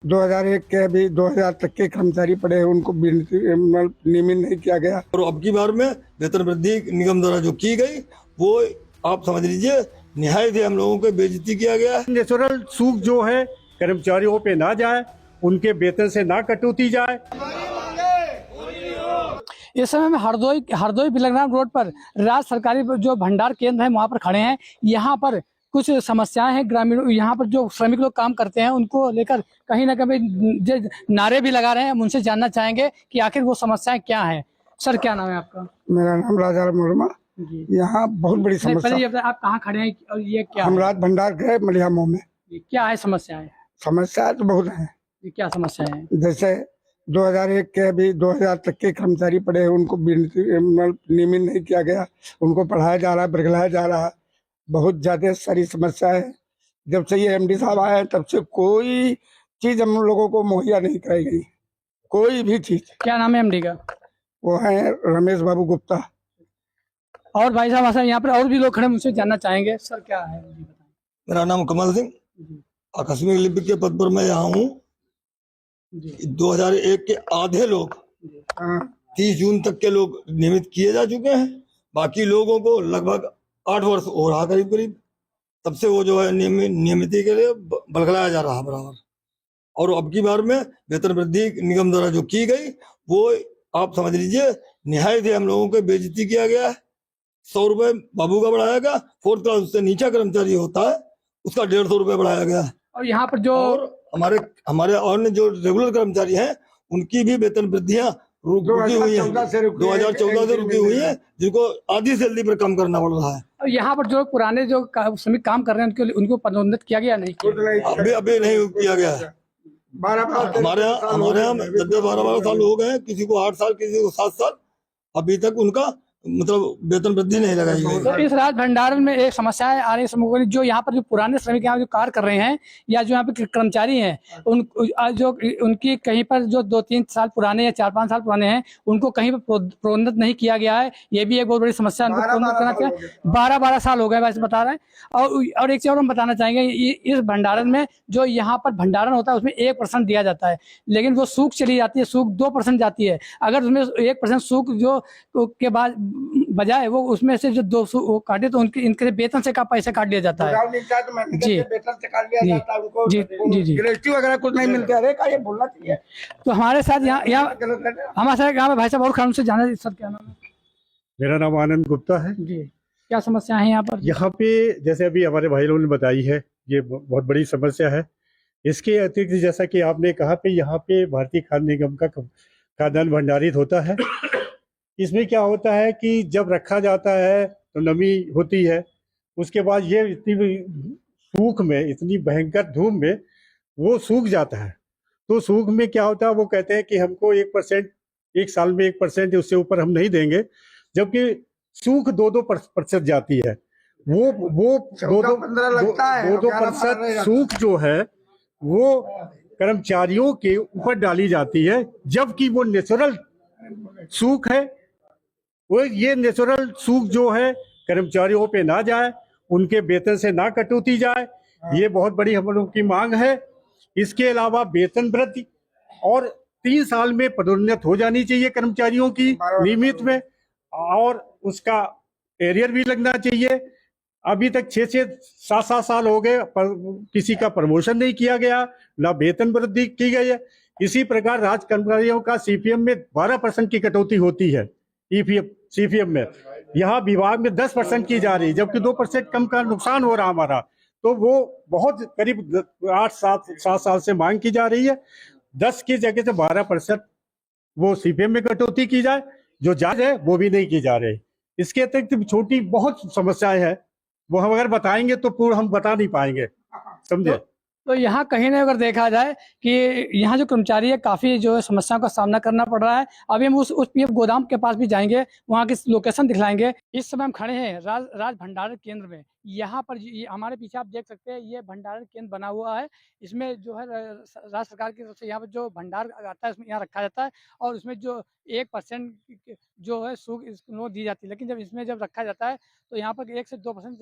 2001 के अभी 2000 तक के कर्मचारी पड़े हैं, उनको नियमित नहीं किया गया। और अब की बार में वेतन वृद्धि निगम द्वारा जो की गई वो आप समझ लीजिए निहायत ही हम लोगों को बेइज्जती किया गया है। नेचुरल सूख जो है कर्मचारियों पे ना जाए, उनके वेतन से ना कटौती जाए। इस समय में हरदोई बिलग्राम रोड पर राज्य सरकारी जो भंडार केंद्र है वहाँ पर खड़े हैं। यहाँ पर कुछ समस्याएं हैं। ग्रामीण यहाँ पर जो श्रमिक लोग काम करते हैं उनको लेकर कहीं ना कहीं नारे भी लगा रहे हैं। हम उनसे जानना चाहेंगे कि आखिर वो समस्याएं क्या हैं। सर, क्या नाम है आपका? मेरा नाम राजा मुर्मा। यहाँ बहुत बड़ी समस्या। पहले आप कहाँ खड़े हैं और ये क्या हम राज भंडार गए मलियामो में। क्या है समस्याएं? समस्या तो बहुत है। क्या समस्या है? जैसे 2001 के अभी 2000 तक के कर्मचारी पड़े हैं, उनको नियमित नहीं किया गया। उनको पढ़ाया जा रहा है, बरगलाया जा रहा है। बहुत ज्यादा सारी समस्या है। जब से ये एमडी साहब आए हैं तब से कोई चीज हम लोगों को मुहैया नहीं कराई गई, कोई भी चीज। क्या नाम है एमडी का? वो है रमेश बाबू गुप्ता। और भाई साहब यहाँ पर और भी लोग खड़े, मुझसे जानना चाहेंगे। सर, क्या है? मेरा नाम कमल सिंह, आकस्मिक लिपिक के पद पर मैं यहाँ हूँ। 2001 के आधे लोग 30 जून तक के लोग नियमित किए जा चुके हैं। बाकी लोगों को लगभग 8 वर्ष हो रहा करीब करीब, तब से वो जो है नियमित के लिए बलगलाया जा रहा बराबर। और अब की बार में वेतन वृद्धि निगम द्वारा जो की गई वो आप समझ लीजिए निहायत ही हम लोगों को बेइज्जती किया गया है। 100 रुपए बाबू का बढ़ाया गया। 4th क्लास उससे नीचा कर्मचारी होता है उसका 150 रुपए बढ़ाया गया। और यहाँ पर जो हमारे अन्य जो रेगुलर कर्मचारी हैं उनकी भी वेतन वृद्धियां रुकी हुई है। 2014 से रुकी हुई है, जिनको आधी सैलरी पर कम करना पड़ रहा है। और यहाँ पर जो पुराने जो श्रमिक काम कर रहे हैं उनको पदोन्नत किया गया नहीं? अभी नहीं किया गया है। हमारे यहाँ 10-12 साल हो गए, किसी को 8 साल, किसी को 7 साल, अभी तक उनका मतलब वेतन वृद्धि नहीं लगाई गई। तो इस राज भंडारण में एक समस्या आ रही है जो यहाँ पर जो पुराने श्रमिक यहाँ जो कार्य कर रहे हैं या जो यहाँ पे कर्मचारी हैं उनकी कहीं पर जो 2-3 साल पुराने या 4-5 साल पुराने हैं उनको कहीं पर प्रोन्नत नहीं किया गया है। ये भी एक बहुत बड़ी समस्या। उनको प्रोन्नत करना चाहिए। 12 साल हो गए वैसे बता रहे हैं। और एक चीज और हम बताना चाहेंगे, इस भंडारण में जो यहाँ पर भंडारण होता है उसमें 1% दिया जाता है, लेकिन वो सूख चली जाती है, सूख 2% जाती है। अगर उसमें 1% सूख जो के बाद बजाय वो उसमें से जो 200 काटे तो इनके वेतन से का पैसा काट लिया जाता है। जी वेतन से काट लिया जाता है उनको। जी ग्रेच्युटी वगैरह कुछ नहीं मिलता है। ये बोलना चाहिए। तो हमारे साथ यहाँ हमारे साथ यहाँ भाई साहब और खान से जाना। सर, क्या नाम है? मेरा नाम आनंद गुप्ता है जी। क्या समस्या है यहाँ पर? यहाँ पे जैसे अभी हमारे भाई लोगों ने बताई है, ये बहुत बड़ी समस्या है। इसके अतिरिक्त जैसा कि आपने कहा कि यहाँ पे भारतीय खाद्य निगम का खाद्यान्न भंडारित होता है। इसमें क्या होता है कि जब रखा जाता है तो नमी होती है, उसके बाद ये इतनी सूख में, इतनी भयंकर धूप में वो सूख जाता है। तो सूख में क्या होता है, वो कहते हैं कि हमको 1%, 1 साल में 1%, उससे ऊपर हम नहीं देंगे, जबकि सूख 2-2% जाती है। वो 2-2% सूख जो है वो कर्मचारियों के ऊपर डाली जाती है, जबकि वो नेचुरल सूख है। वो ये नेचुरल सूख जो है कर्मचारियों पे ना जाए, उनके वेतन से ना कटौती जाए। ये बहुत बड़ी हम लोगों की मांग है। इसके अलावा वेतन वृद्धि और 3 साल में पदोन्नत हो जानी चाहिए कर्मचारियों की नियमित में, और उसका एरियर भी लगना चाहिए। अभी तक 6-7 साल हो गए, किसी का प्रमोशन नहीं किया गया, ना वेतन वृद्धि की गई है। इसी प्रकार राज्य कर्मचारियों का सीपीएम में 12% की कटौती होती है। सीपीएम में यहाँ विभाग में 10% की जा रही है, जबकि 2% कम का नुकसान हो रहा हमारा। तो वो बहुत करीब 8-7 साल से मांग की जा रही है। 10 की जगह से 12% वो सीपीएम में कटौती की जाए, जो जायज है वो भी नहीं की जा रही। इसके अतिरिक्त छोटी बहुत समस्याएं हैं, वो हम अगर बताएंगे तो पूरा हम बता नहीं पाएंगे, समझे। तो यहाँ कहीं ना अगर देखा जाए कि यहाँ जो कर्मचारी है काफी जो है समस्याओं का सामना करना पड़ रहा है। अभी हम उस पीएफ गोदाम के पास भी जाएंगे, वहाँ की लोकेशन दिखलाएंगे। इस समय हम खड़े हैं राज भंडारण केंद्र में। यहाँ पर ये हमारे पीछे आप देख सकते हैं, ये भंडारण केंद्र बना हुआ है। इसमें जो है राज्य सरकार की तरफ से यहाँ पर जो भंडार आता है उसमें यहाँ रखा जाता है, और उसमें जो 1% जो है सूख इसको दी जाती है। लेकिन जब इसमें जब रखा जाता है तो यहाँ पर 1 से 2%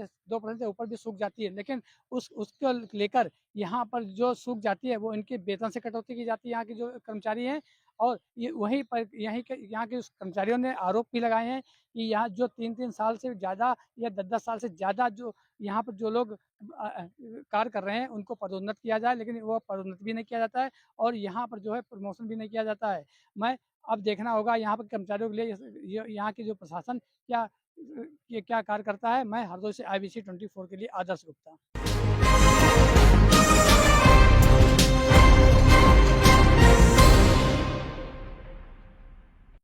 से ऊपर भी सूख जाती है। लेकिन उसको लेकर यहाँ पर जो सूख जाती है वो इनके वेतन से कटौती की जाती है यहाँ के जो कर्मचारी हैं। और ये वहीं पर यहाँ के कर्मचारियों ने आरोप भी लगाए हैं कि यहाँ जो 3-3 साल से ज़्यादा या 10-10 साल से ज़्यादा जो यहाँ पर जो लोग कार्य कर रहे हैं उनको पदोन्नत किया जाए, लेकिन वो पदोन्नत भी नहीं किया जाता है और यहाँ पर जो है प्रमोशन भी नहीं किया जाता है। मैं अब देखना होगा यहाँ पर कर्मचारियों के लिए यहाँ की जो प्रशासन क्या कार्य करता है। मैं हरदोई से IBC 24 के लिए आदर्श गुप्ता।